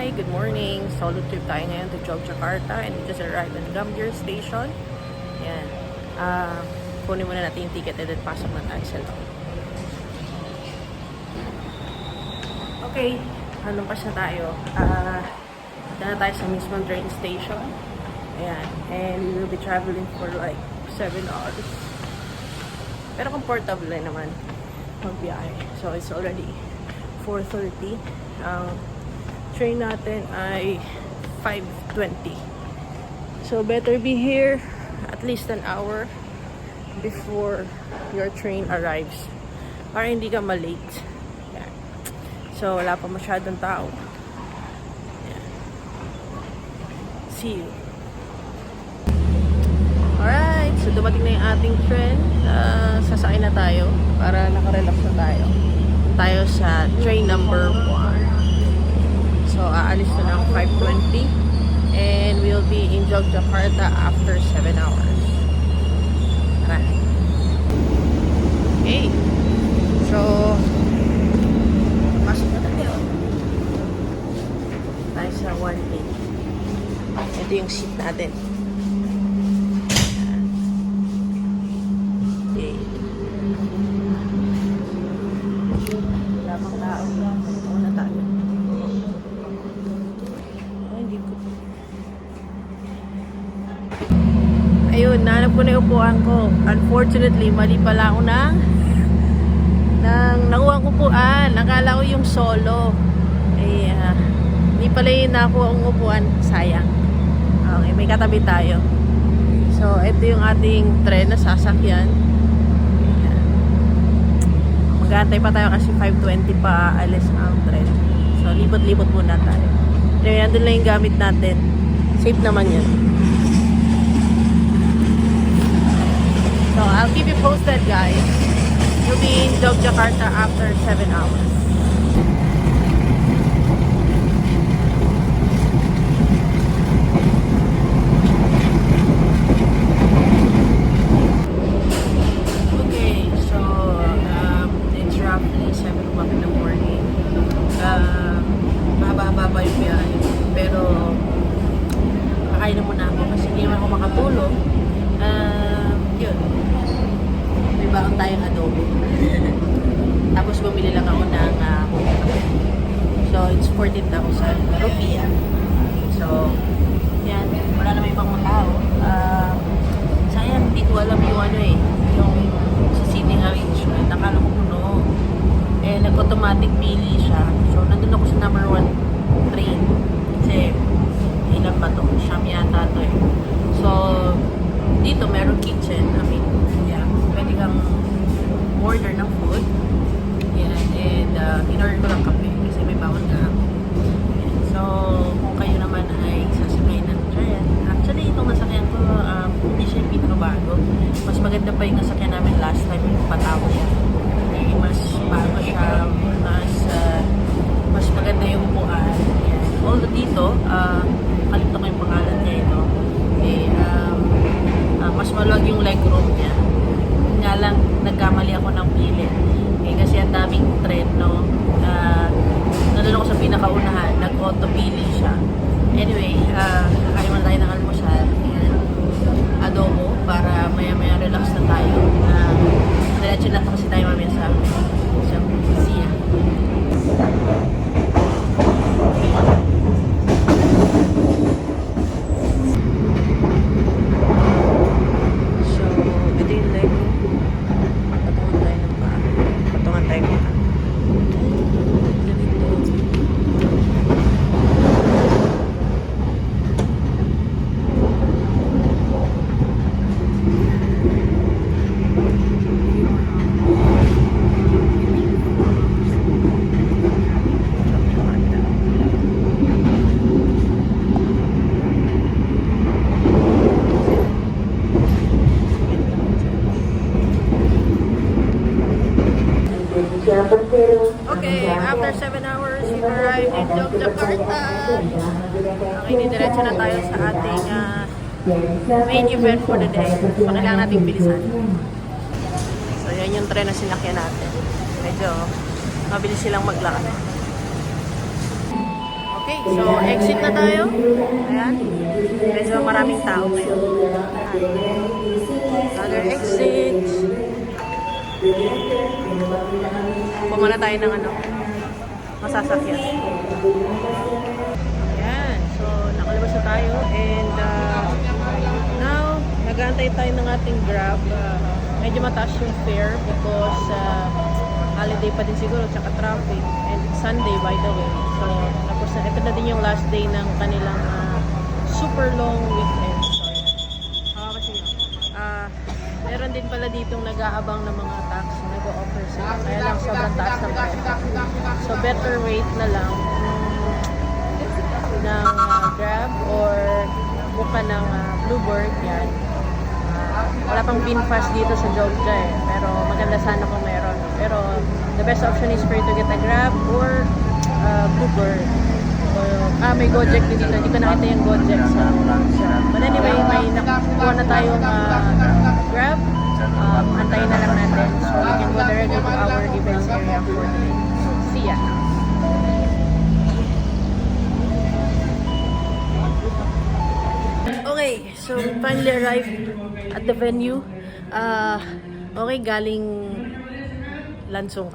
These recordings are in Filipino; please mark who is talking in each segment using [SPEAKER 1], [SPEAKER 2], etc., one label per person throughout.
[SPEAKER 1] Hi, good morning. Solo trip tayo ngayon to Yogyakarta and we just arrived in Gambir Station. Ayan. Kunin muna natin yung ticket and then pasok na tayo sa loob. Okay, lumpas na tayo. Dito na tayo sa mismong train station. Ayan. And we will be traveling for like 7 hours. Pero comfortable naman magbiyahe. So it's already 4:30. Train natin ay 5:20. So better be here at least an hour before your train arrives para hindi ka malate. Yan. So wala pa masyadong tao. Yan. See you. Alright, so dumating na yung ating train. Sasakay na tayo para nakarelax na tayo. Tayo sa train number 1. So, aalis na ng 5:20 and we'll be in Yogyakarta after 7 hours. Tara. Okay. So, pasok na tayo. Tayo sa 1A. Ito yung seat natin. Okay. Lamang tao lang. Ito na tayo. Ayun, nahanap ko na yung upuan ko. Unfortunately, mali pala ako nakuha ko upuan. Nakala ko yung solo. Eh, hindi pala yung nakuha kong upuan. Sayang. Okay, may katabi tayo. So, ito yung ating tren na sasakyan. Mag-aantay pa tayo kasi 5:20 pa alis ang tren. So, libot-libot muna tayo. Anyway, nandun lang yung gamit natin. Safe naman yan. So, I'll keep you posted, guys. You'll be in Yogyakarta after 7 hours. Okay, so, it's roughly 7 o'clock in the morning. Mahaba-haba pa yung biyahe. Pero, kakain na muna ako kasi hindi naman ako makatulog. Yun. May baon tayong adobo. Tapos bumili lang ako ng so it's 14,000 rupiah. So yan, wala naman ibang mga tao. Sayang, hindi ko alam yung yung sa seating arrangement. Nakala ko puno. Eh, nag-automatic pili siya. So nandun ako sa number 1 train. Kasi ilan ba to? Siyam yata to eh. So dito meron kitchen. I mean, yeah, pwede kang order ng food. Yan, and in-order ko lang kape kasi may bawal na ako. So, kung kayo naman ay sasakay ng train, actually itong nasakyan ko, hindi siya yung pinakabago. Mas maganda pa yung nasakyan namin last time, yung Patago siya. Eh, mas bago siya, mas maganda yung upuan. Yan. Although dito, kalimutan ko yung pangalan niya ito. Mas maluwag yung legroom niya. Nga lang, nagkamali ako ng pili. Kasi ang daming tren, no? Nandun ako sa pinakaunahan, nag-auto pili siya. Anyway, kakain muna tayo ng almusal. Adobo, para maya-maya relax na tayo. Diretso na kasi tayo mamaya sa siya. Okay, after 7 hours, we arrived in Yogyakarta. Okay, diretso na tayo sa ating main event for the day. So, kailangan nating bilisan. So, yan yung tren na sinakyan natin. Medyo mabilis silang maglakad. Okay. Okay, so exit na tayo. Ayan. Medyo maraming tao ngayon. Another exit. Pumana tayo ng masasakyan. Ayan. So, nakalabas na tayo. And now, nag-aantay tayo ng ating Grab. Medyo mataas yung fare because holiday pa din siguro, tsaka traffic. And it's Sunday, by the way. So, tapos na, ito na din yung last day ng kanilang super long weekend. So, kasi, meron din pala ditong nag-aabang ng mga taxi, nag-o-offer sila. Kaya lang sobrang taas ng presyo. So, better wait na lang ng Grab or buka ng Bluebird. Yan. Wala pang Binfast dito sa Jogja eh. Pero maganda sana kung meron. Pero the best option is for you to get a Grab or Bluebird. Or, may Gojek din dito. Hindi ko nakita yung Gojek sa but anyway, may nakuha na tayong Grab. Antayin na lang natin. So we can go directly to our events area for today. So, see ya! Okay, so we finally arrived at the venue. Okay, galing Lansong,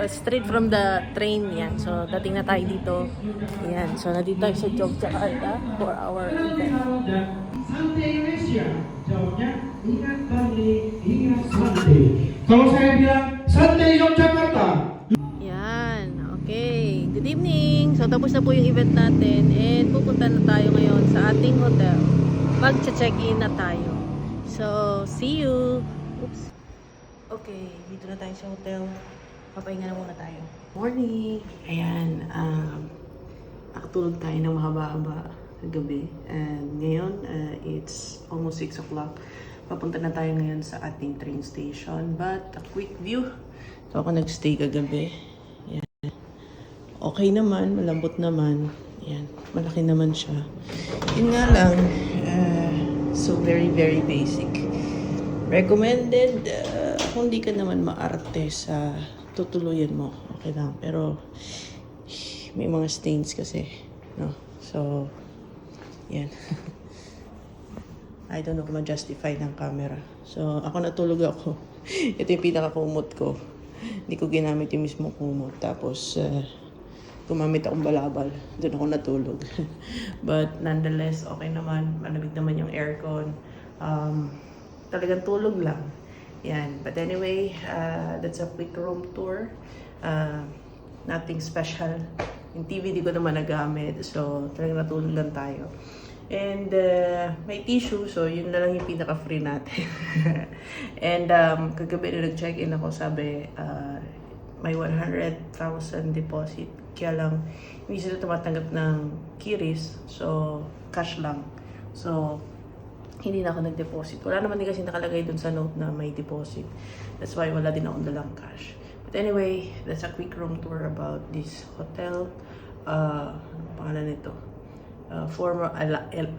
[SPEAKER 1] straight from the train yan. So, dating na tayo dito. Yan. So, nandito tayo sa Jogjakarta for our event.
[SPEAKER 2] Kalau saya bilang Sunday Yogyakarta.
[SPEAKER 1] Yan. Okay. Good evening. So, tapos na po yung event natin. And pupunta na tayo ngayon sa ating hotel. Mag-check-in na tayo. So, see you. Oops. Okay. Dito na tayo sa hotel. Papahinga na muna tayo. Morning! Ayan. Nakatulog tayo ng mahaba-haba gabi. And ngayon, it's almost 6 o'clock. Papunta na tayo ngayon sa ating train station. But, a quick view. So, ako nagstay kagabi. Ayan. Okay naman. Malambot naman. Ayan. Malaki naman siya. Yun nga lang. So, very, very basic. Recommended. Kung di ka naman maarte sa tutuluyan mo, okay lang. Pero, may mga stains kasi. No? So, yan. I don't know kung ma-justify ng camera. So, ako natulog ako. Ito yung pinaka-kumot ko. Hindi ko ginamit yung mismo kumot. Tapos, gumamit akong balabal. Doon ako natulog. But, nonetheless, okay naman. Malamig naman yung aircon. Talagang tulog lang. Yan. But anyway, that's a quick room tour. Nothing special. Yung TV di ko naman nagamit. So, talagang natulog lang tayo. And may tissue. So, yun na lang yung pinaka-free natin. And kagabi na nag-check-in ako, sabi, may 100,000 deposit. Kaya lang, hindi sila tumatanggap ng kiris. So, cash lang. So, hindi na ako nag-deposit. Wala naman din kasi nakalagay dun sa note na may deposit. That's why wala din akong dalang cash. But anyway, that's a quick room tour about this hotel. Pangalan nito. Former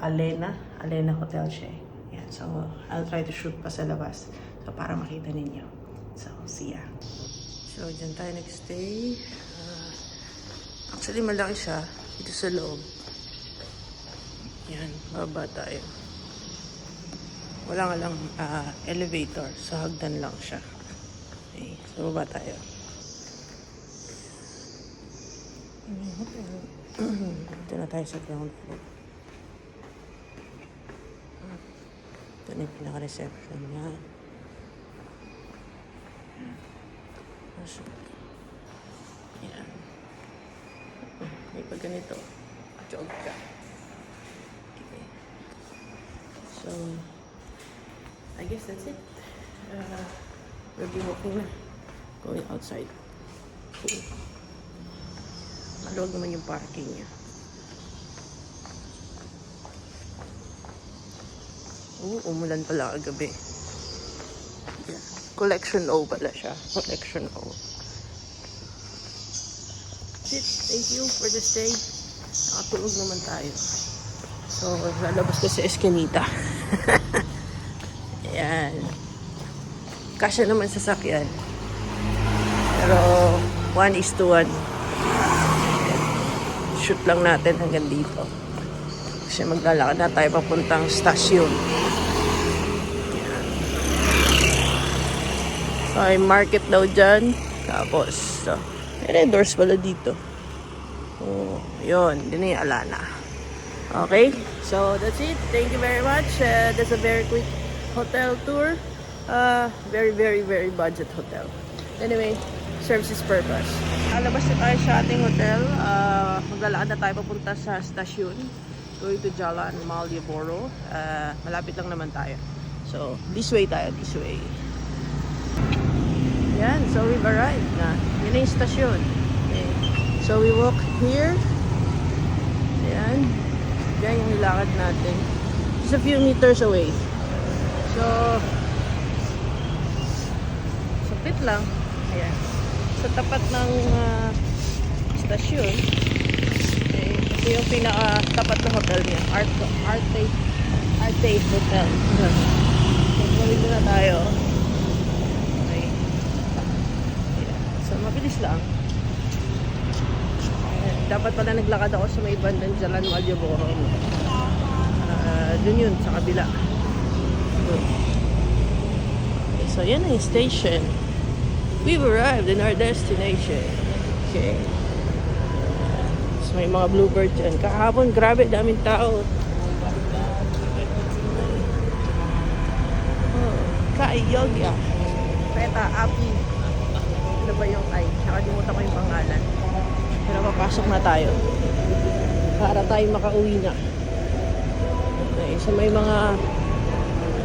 [SPEAKER 1] Alena Hotel siya. Yeah, so, I'll try to shoot pa sa labas. So, para makita ninyo. So, see ya. So, dyan tayo nag-stay. Actually, malaki siya. Dito sa loob. Yan, baba tayo. Wala nga lang elevator. So, hagdan lang siya. Okay, so baba tayo. Dito na tayo sa ground floor. Ito na yung pinaka-reception niya. Yan. May pag ganito. Jogja. Okay. So, I guess that's it. We'll be walking na. Going outside. Cool. Maluwag naman yung parking niya. Umulan pala kagabi. Yeah. Collection O pala siya. Collection O. That's it. Thank you for the stay. Nakatulog naman tayo. So, lalabas ko sa Escanita. Ayan. Kasya naman sa sakyan. Pero, 1:1. shoot lang natin hanggang dito. Kasi maglalakad na tayo papuntang stasyon. Yan. So, ay market daw dyan. Tapos, may red doors pala dito. Oh, yun. Din yung Alana. Okay? So, that's it. Thank you very much. That's a very quick hotel tour. Very, very, very budget hotel. Anyway, serves its purpose. Alabas na tayo sa ating hotel. Maglalakad na tayo papunta sa stasyon. Going to Jalan Malioboro. Malapit lang naman tayo. So, this way tayo. This way. Yan. So, we've arrived na. Yun na yung stasyon. Okay. So, we walk here. Yan. Yan yung nilakad natin. Just a few meters away. So, sapit lang. Ayan. Sa tapat ng stasyon, okay, ito yung pinaka-tapat na hotel niya. Arte Hotel. So, bumili na tayo. Okay. Ayan. So, mabilis lang. Ayan. Dapat pala naglakad ako sa may bandang Jalan Malioboro. Dun yun, sa kabila. Dun. Okay, so, yan na yung station. We've arrived in our destination. Okay. So, may mga bluebird dyan. Kahapon, grabe, daming tao. Oh, Kayogya. Peta, Api. Ano ba yung ay? Nakalimutan ko yung pangalan. Pero papasok na tayo. Para tayo makauwi na. Okay, so may mga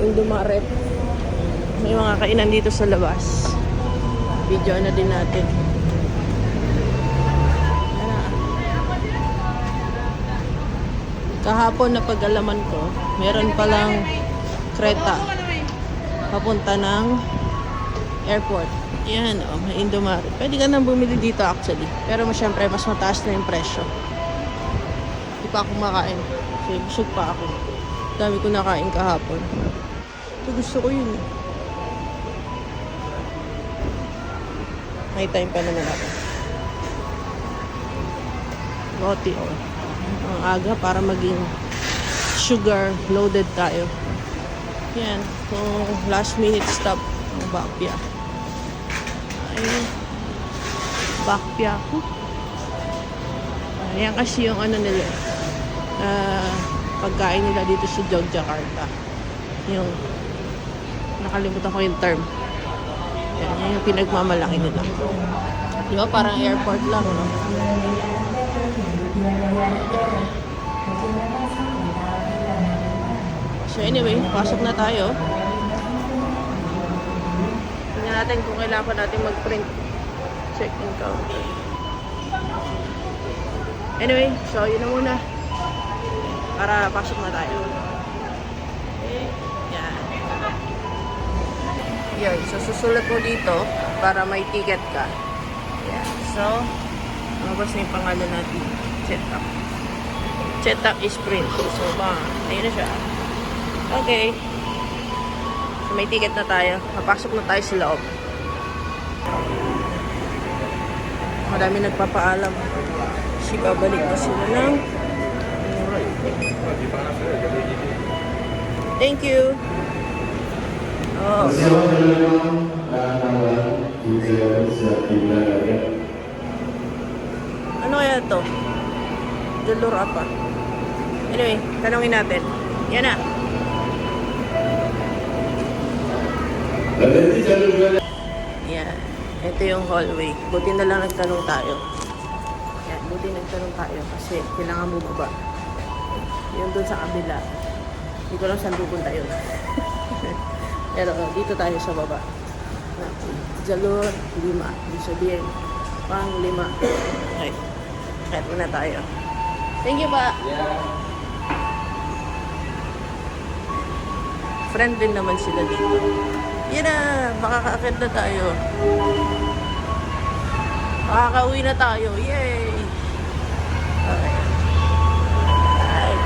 [SPEAKER 1] yung dumaret. May mga kainan dito sa labas. Video na din natin. Kahapon na pag-alaman ko, meron palang Creta papunta ng airport. Yan, oh, may Indomaret. Pwede ka nang bumili dito actually. Pero syempre, mas mataas na yung presyo. Hindi pa ako makain. Kasi busog pa ako. Dami ko nakain kahapon. Ito gusto ko yun. May time pa naman ako. Roti, oh. Ang aga para maging sugar loaded tayo. Yan. Kung last minute stop ng Bakpia. Ay, Bakpia ko. Yan kasi yung ano nila. Pagkain nila dito sa Yogyakarta. Yung nakalimutan ko yung term. Yan yung pinagmamalaki nila. Di ba? Parang airport lang, no? So anyway, pasok na tayo. Tingnan natin kung kailangan pa natin mag-print. Check-in counter. Anyway, so yun na muna. Para pasok na tayo. Yan, so susulat mo dito para may ticket ka. Yan, so lumabas na yung pangalan natin. Chetak. Chetak is print. So, ayun na siya. Okay. So, may ticket na tayo. Papasok na tayo sa loob. Marami nagpapaalam. Kasi babalik na sila ng thank you. Oh. Ano kaya to? Jalur apa? Anyway, tanongin natin. Yan na. Yan. Ito yung hallway. Buti na lang nagtanong tayo. Yan. Buti nagtanong tayo kasi kailangan bumaba. Yung doon sa kabila. Hindi ko lang saan pupunta yun. Pero dito tayo sa baba. Jalur 5. Ibig sabihin, pang 5. Okay. Kahit muna tayo. Thank you pa. Yeah. Friend din naman sila dito. Yan na. Makakaakit na tayo. Makakauwi na tayo. Yay! Okay. Alright.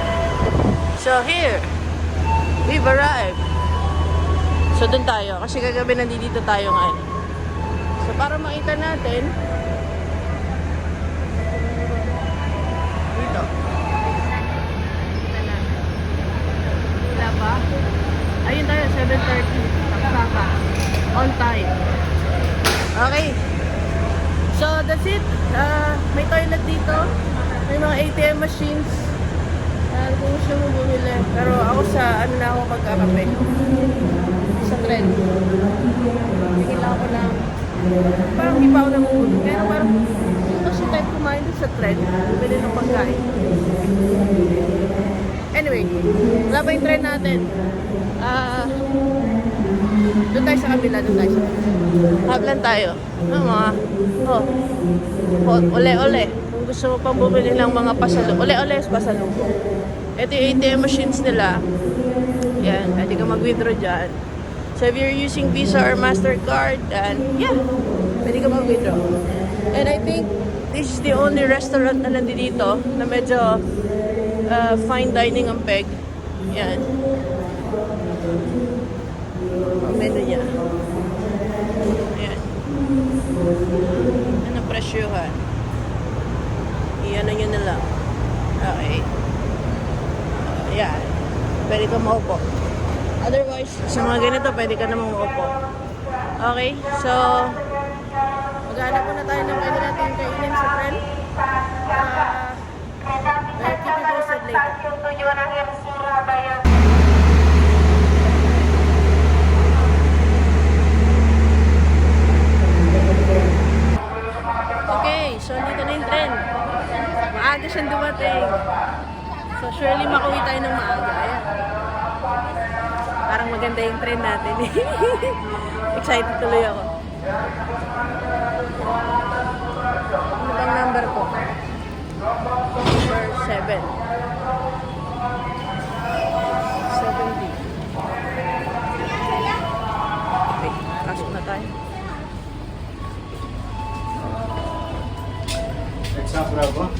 [SPEAKER 1] So here, we've arrived. So dun tayo. Kasi kagabi nandito tayo ngayon. So para makita natin, May toilet dito. May mga ATM machines. Kung gusto mo bumili. Pero ako ano na ako magkakape. Sa tren. Tingin lang ako ng parang di pa ako namumulog. Kaya parang kasi type kumain dun sa tren. Bumili ng pagkain. Anyway, wala pa yung tren natin. Doon tayo sa kabila, doon tayo sa kabila. Hablan tayo. Ole-ole. Kung gusto mo pang bumili ng mga pasalo. Ole-ole is pasalo. Ito yung ATM machines nila. Yan, pwede ka mag-withdraw dyan. So if you're using Visa or MasterCard, then yeah, pwede ka mag-withdraw. And I think this is the only restaurant na nandito na medyo fine dining ang peg. Yan. Ang menu niya. Ayan. Ano presyuhan? Iyan nyo na lang. Okay. Ayan. Pwede ka maupo. Otherwise, sa mga ganito, pwede ka namang maupo. Okay. So, maghanap muna tayo ng pwede natin kainin sa tren. I'll keep you posted later. Okay, so dito na yung tren. Maaga siyang dumating. So surely makauwi tayo ng maaga. Ayan. Parang maganda yung tren natin. Excited tuloy ako. Ano bang number ko? Number 7. 70. Okay, pasok na tayo.
[SPEAKER 3] Berapa?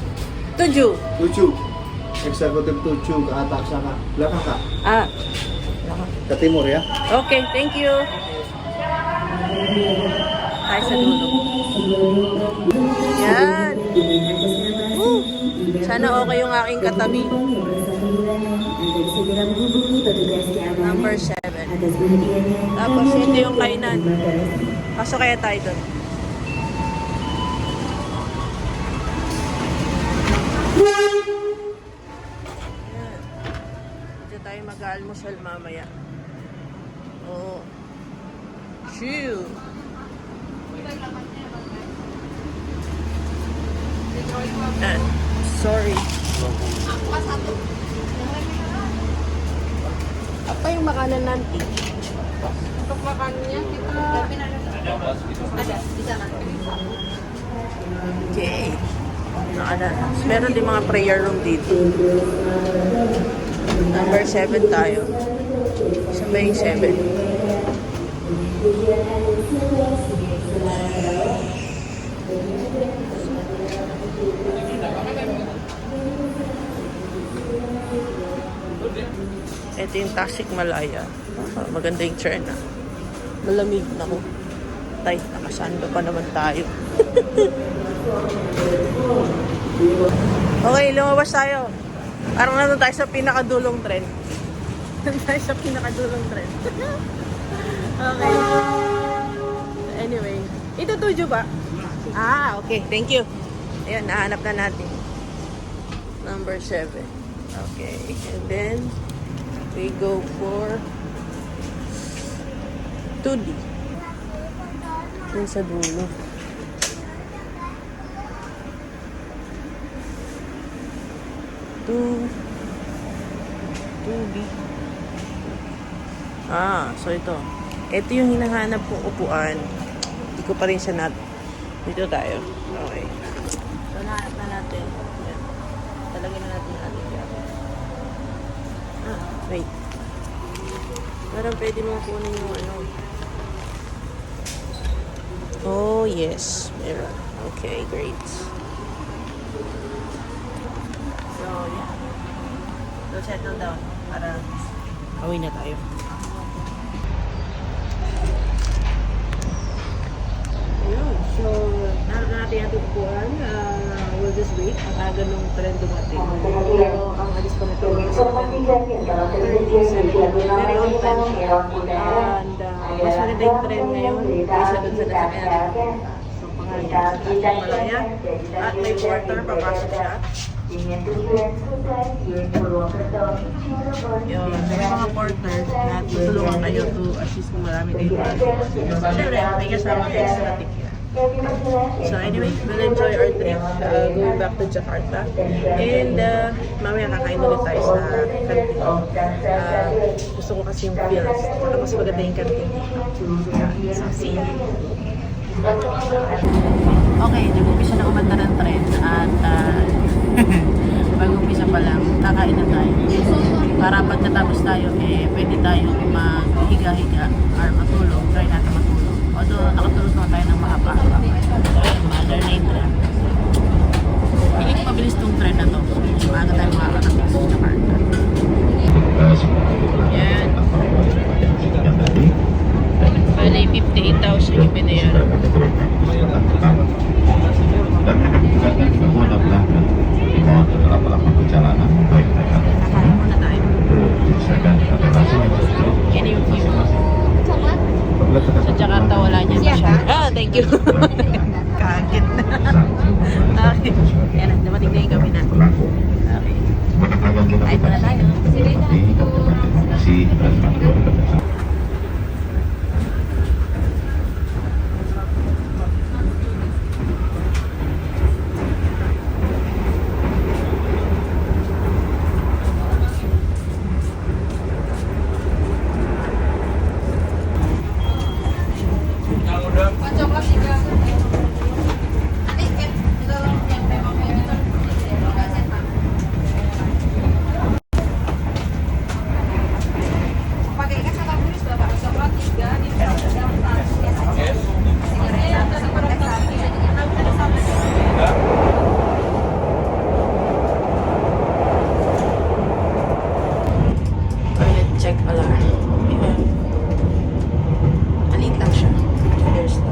[SPEAKER 1] 7.
[SPEAKER 3] 7. Eksekutif 7 ke atas sana. Belakang Kak. Ke timur ya.
[SPEAKER 1] Okay, thank you. Tayo sa dulo. Yan. Sana okay yung aking katabi. Number 7. Tapos ito yung kainan. Pasok kaya tayo doon. Dito tayo mag-almusal mamaya. Oh. Chill. Sorry. Apa yung makanan nanti?
[SPEAKER 4] Untuk makannya kita ada di sana.
[SPEAKER 1] Okay. Meron din mga prayer room dito. Number 7 tayo. Isa ba yung 7? Ito yung Tasik Malaya. Maganda yung chair na. Malamig na ko. Tay, nakasando pa naman tayo. Okay, lumabas tayo. Parang nandun tayo sa pinakadulong tren. Nandun tayo sa pinakadulong tren. Okay. Anyway, ito tujo ba? Okay. Thank you. Ayan, nahanap na natin. Number 7. Okay. And then, we go for 2D. Dun sa dulo. 2B. So ito. Ito yung hinahanap kong upuan. Hindi ko pa rin siya dito tayo. Okay. So, nahanap na natin. Ayan. Talagyan na natin yung ating gamit. Wait. Parang pwede mong kunin yung ano. Oh, yes. Meron. Okay, great. So, yeah. We'll settle down para away na tayo. Ayun. So, nahanap na natin yung tupuan. We'll just wait. Ang aga nung tren dumating. Pero, ang alis pa na ito. Very on time siya. And, mas maganda yung tren ngayon kaysa dun sa nasakyan. So, Malaya. At may porter, papasok siya. Yun, may mga porter na tutulungan kayo to assist kung marami kayo. Siyempre, may kasama kayo sa ticket. So anyway, we'll enjoy our trip going back to Jakarta. And mamaya kakain ulit tayo sa kantin. Gusto ko kasi yung feels. Saka mas maganda yung kantin. So see you. Okay, nag-umpisa na kumanta ng tren at pag-umpisa pa lang, kakain na tayo. Para pag natapos tayo, pwede tayo maghiga-higa or matulog. Try natin matulog. Although, nakatulog naman tayo ng mahaba-haba. Mother na yung tren. Hindi ko mabilis tong tren na to. Maaga tayo makakarating sa Jakarta. Yan. Bali, 58,000 yung binayaran.
[SPEAKER 5] Dan juga bahwa ada pelanggan di bawah pelaku perjalanan baik mereka
[SPEAKER 1] Kakain muna tayo.
[SPEAKER 5] disediakan relasi
[SPEAKER 1] Yan yung view. Sa Jakarta wala niya siya. Ah, thank you. Kaget na. Okay. Yan na, dumating na yung gabi na.
[SPEAKER 5] berlaku
[SPEAKER 1] Okay.
[SPEAKER 5] penerbangan kita
[SPEAKER 1] Kain muna tayo.
[SPEAKER 5] seperti Kabupaten Si dan Madura.
[SPEAKER 4] Coklat 3. Nanti itu yang memang ini tuh enggak setan. Pakai kas atau tulis Bapak? Coklat 3 di daftar. Sigaret atau pakai sapi. Ada sapi.
[SPEAKER 1] Toilet check alarm. Ayan. Maliit lang siya. There's no.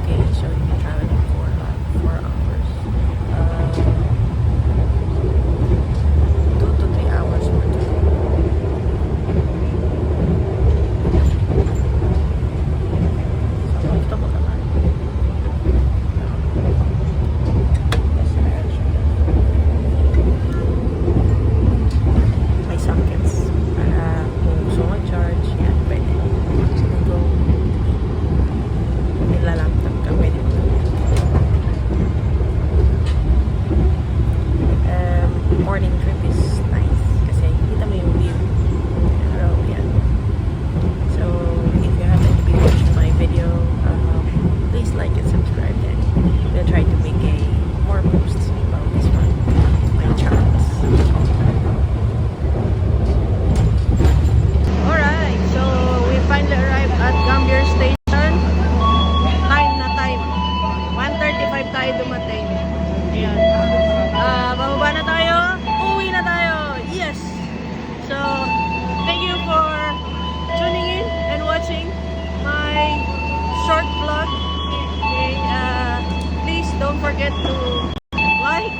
[SPEAKER 1] Okay, so you've been traveling for 4 hours. 2 to 3 hours more to go. So, ito mo naman. May sockets para kung gusto mag-charge, yan, pwede. Kung nilalaptop ka, pwede mo lang yan. Morning trip is nice kasi kita mo yung view. Pero, yan. So, if you haven't been watching my video, please like and subscribe and we'll try to make more posts about this one, my travels. Alright, so we finally arrived at Gambier Station. Time na time. 1:35 tayo dumating. Ayan. Bababa na tayo. Uwi na tayo. Yes! So, thank you for tuning in and watching my short vlog. Okay, please don't forget to like,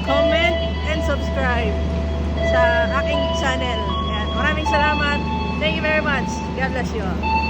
[SPEAKER 1] comment, and subscribe sa aking channel. Ayan. Maraming salamat. Thank you very much. God bless you all.